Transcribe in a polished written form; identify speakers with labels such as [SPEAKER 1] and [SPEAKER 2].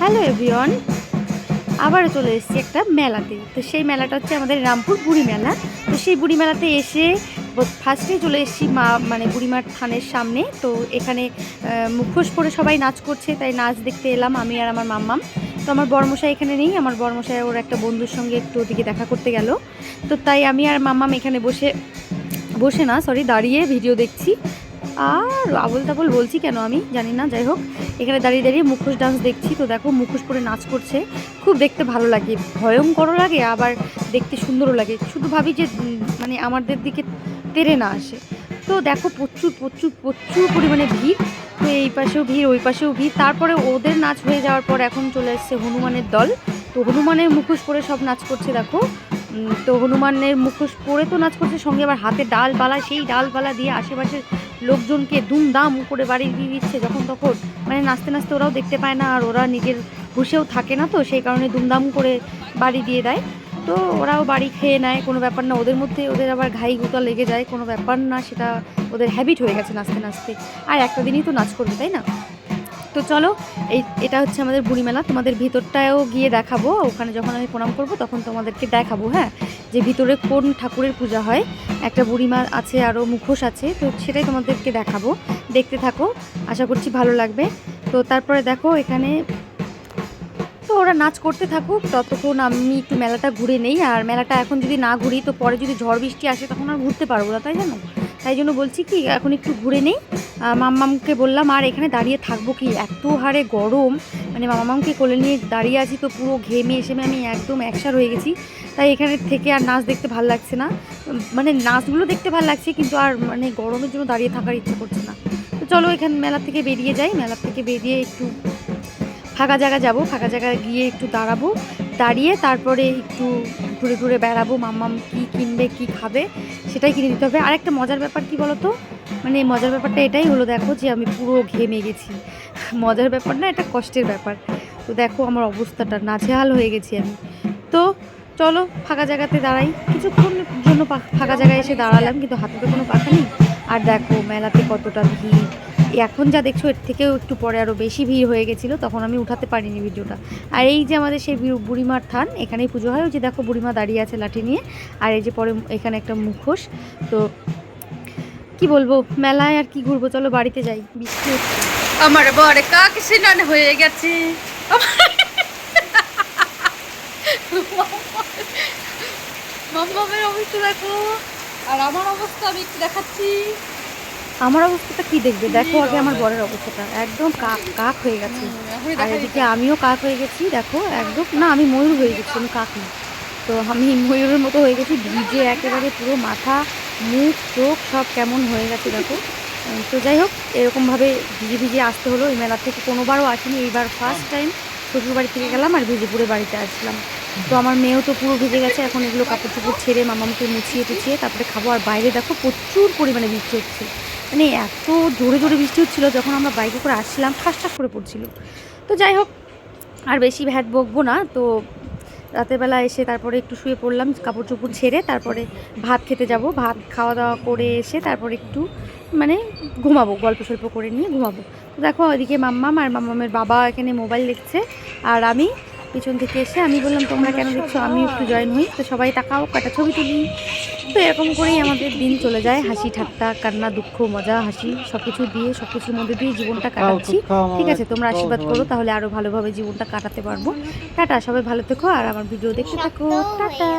[SPEAKER 1] Hello everyone, আবারও চলে এসেছি একটা মেলাতে। তো সেই মেলাটা হচ্ছে আমাদের রামপুর বুড়ি মেলা। তো সেই বুড়ি মেলাতে এসে ফার্স্টেই চলে এসেছি মানে বুড়িমার থানের সামনে। তো এখানে মুখোশ পরে সবাই নাচ করছে, তাই নাচ দেখতে এলাম আমি আর আমার মাম্মাম। তো আমার বরমশাই এখানে নেই, আমার বরমশাই ওর একটা বন্ধুর সঙ্গে একটু ওদিকে দেখা করতে গেল। তো তাই আমি আর মাম্মাম এখানে দাঁড়িয়ে ভিডিও দেখছি। আর আবোল তাবোল বলছি কেন আমি জানি না, যাই হোক এখানে দাঁড়িয়ে দাঁড়িয়ে মুখোশ ডান্স দেখছি। তো দেখো মুখোশ পরে নাচ করছে, খুব দেখতে ভালো লাগে, ভয়ঙ্করও লাগে আবার দেখতে সুন্দরও লাগে। শুধু ভাবি যে মানে আমাদের দিকে তেড়ে না আসে। তো দেখো প্রচুর প্রচুর প্রচুর পরিমাণে ভিড়। তো এই পাশেও ভিড়, ওই পাশেও ভিড়। তারপরে ওদের নাচ হয়ে যাওয়ার পর এখন চলে এসছে হনুমানের দল। তো হনুমানের মুখোশ পরে সব নাচ করছে দেখো। তো হনুমানের মুখোশ পরে তো নাচ করছে, সঙ্গে আবার হাতে ডালপালা, সেই ডালপালা দিয়ে আশেপাশের লোকজনকে দুমদাম করে বাড়ি দিয়ে দিচ্ছে যখন তখন। মানে নাচতে নাচতে ওরাও দেখতে পায় না, আর ওরা নিজের হুঁশেও থাকে না, তো সেই কারণে দুমদাম করে বাড়ি দিয়ে দেয়। তো ওরাও বাড়ি খেয়ে নেয়, কোনো ব্যাপার না। ওদের মধ্যে ওদের আবার ঘাই গুতা লেগে যায়, কোনো ব্যাপার না, সেটা ওদের হ্যাবিট হয়ে গেছে নাচতে নাচতে। আর একটা দিনই তো নাচ করবে, তাই না? তো চলো, এটা হচ্ছে আমাদের বুড়ি মেলা। তোমাদের ভিতরটাও গিয়ে দেখাবো, ওখানে যখন আমি প্রণাম করব তখন তোমাদেরকে দেখাবো, হ্যাঁ, যে ভিতরে কোন ঠাকুরের পূজা হয়। একটা বুড়িমা আছে, আরও মুখোশ আছে, তো সেটাই তোমাদেরকে দেখাবো। দেখতে থাকো, আশা করছি ভালো লাগবে। তো তারপরে দেখো এখানে তো ওরা নাচ করতে থাকুক, ততক্ষণ আমি একটু মেলাটা ঘুরে নেই। আর মেলাটা এখন যদি না ঘুরি তো পরে যদি ঝড় বৃষ্টি আসে তখন আর ঘুরতে পারবো না, তাই জানো। তাই জন্য বলছি কি এখন একটু ঘুরে নেই। মাম্মামকে বললাম আর এখানে দাঁড়িয়ে থাকবো কি, এত হারে গরম। মানে মাম্মামকে কোলে নিয়ে দাঁড়িয়ে আছি তো পুরো ঘেমে এসে আমি একদম একসার হয়ে গেছি। তাই এখানে থেকে আর নাচ দেখতে ভালো লাগছে না। মানে নাচগুলো দেখতে ভালো লাগছে, কিন্তু আর মানে গরমের জন্য দাঁড়িয়ে থাকার ইচ্ছে করছে না। তো চলো এখানে মেলা থেকে বেরিয়ে যাই। মেলা থেকে বেরিয়ে একটু ফাঁকা জায়গা যাব, ফাঁকা জায়গায় গিয়ে একটু দাঁড়াবো, দাঁড়িয়ে তারপরে একটু ঘুরে ঘুরে বেড়াবো। মাম্মাম কী কিনবে, কী খাবে সেটাই কিনে দিতে হবে। আর একটা মজার ব্যাপার কী বলো তো, মানে মজার ব্যাপারটা এটাই হলো, দেখো যে আমি পুরো ঘেমে গেছি। মজার ব্যাপার না, এটা কষ্টের ব্যাপার। তো দেখো আমার অবস্থাটা, নাজেহাল হয়ে গেছি আমি। তো চলো ফাঁকা জায়গাতে দাঁড়াই, কিছুক্ষণের জন্য ফাঁকা জায়গায় এসে দাঁড়ালাম, কিন্তু হাতে তো কোনো পাখা নেই। আর দেখো মেলাতে কতটা ভিড়। এখন যা দেখছো এর থেকেও একটু পরে আরও বেশি ভিড় হয়ে গেছিলো, তখন আমি উঠাতে পারিনি ভিডিওটা। আর এই যে আমাদের সেই বুড়িমার থান, এখানেই পুজো হয়। ওই যে দেখো বুড়িমা দাঁড়িয়ে আছে লাঠি নিয়ে, আর এই যে পরে এখানে একটা মুখোশ। তো কি বলবো, মেলায় আর কি ঘুরবো, চলো বাড়িতে যাই, বৃষ্টি হচ্ছে। আমার বরে কাক স্নান হয়ে গেছে। মাম্মামের অবস্থা দেখো, আর আমার অবস্থা আমি একটু দেখাচ্ছি। আমার অবস্থাটা কি দেখবে, দেখো আগে আমার বরের অবস্থাটা, একদম কাক কাক হয়ে গেছে। আর এদিকে আমিও কাক হয়ে গেছি দেখো, একদম না আমি ময়ূর হয়ে গেছি, আমি কাক না। তো আমি ময়ূরের মতো হয়ে গেছি, ভিজে একেবারে পুরো মাথা মুখ চোখ সব কেমন হয়ে গেছে দেখো। তো যাই হোক, এরকমভাবে ভিজে ভিজে আসতে হলো। এই মেলা থেকে কোনোবারও আসিনি, এইবার ফার্স্ট টাইম শ্বশুরবাড়ি থেকে গেলাম আর ভিজে পুরে বাড়িতে আসলাম। তো আমার মেয়েও তো পুরো ভিজে গেছে, এখন এগুলো কাপড় চোপড় ছেড়ে মামাকে মুছিয়ে টুছিয়ে তারপরে খাবো। আর বাইরে দেখো প্রচুর পরিমাণে বৃষ্টি হচ্ছে, মানে এত জোরে জোরে বৃষ্টি হচ্ছিলো, যখন আমরা বাইকে করে আসছিলাম ঠাস ঠাস করে পড়ছিল। তো যাই হোক, আর বেশি ভ্যাট বকবো না। তো রাতের বেলা এসে তারপরে একটু শুয়ে পড়লাম, কাপড় চোপড় ছেড়ে তারপরে ভাত খেতে যাব। ভাত খাওয়া দাওয়া করে এসে তারপরে একটু মানে ঘুমাবো, গল্প সল্প করে নিয়ে ঘুমাবো। তো দেখো ওইদিকে মাম্মাম আর মাম্মামের বাবা এখানে মোবাইল দেখছে, আর আমি পিছন থেকে এসে আমি বললাম তোমরা কেন দেখছো, আমি একটু জয়েন হই। তো সবাই তাকাও, কটা ছবি তুলি। তো এরকম করেই আমাদের দিন চলে যায়, হাসি ঠাট্টা কান্না দুঃখ মজা হাসি সব কিছু দিয়ে, সব কিছুর মধ্যে দিয়ে জীবনটা কাটাচ্ছি। ঠিক আছে, তোমরা আশীর্বাদ করো, তাহলে আরও ভালোভাবে জীবনটা কাটাতে পারবো। টাটা, সবাই ভালো থেকো আর আমার ভিডিও দেখতে থাকো। টাটা।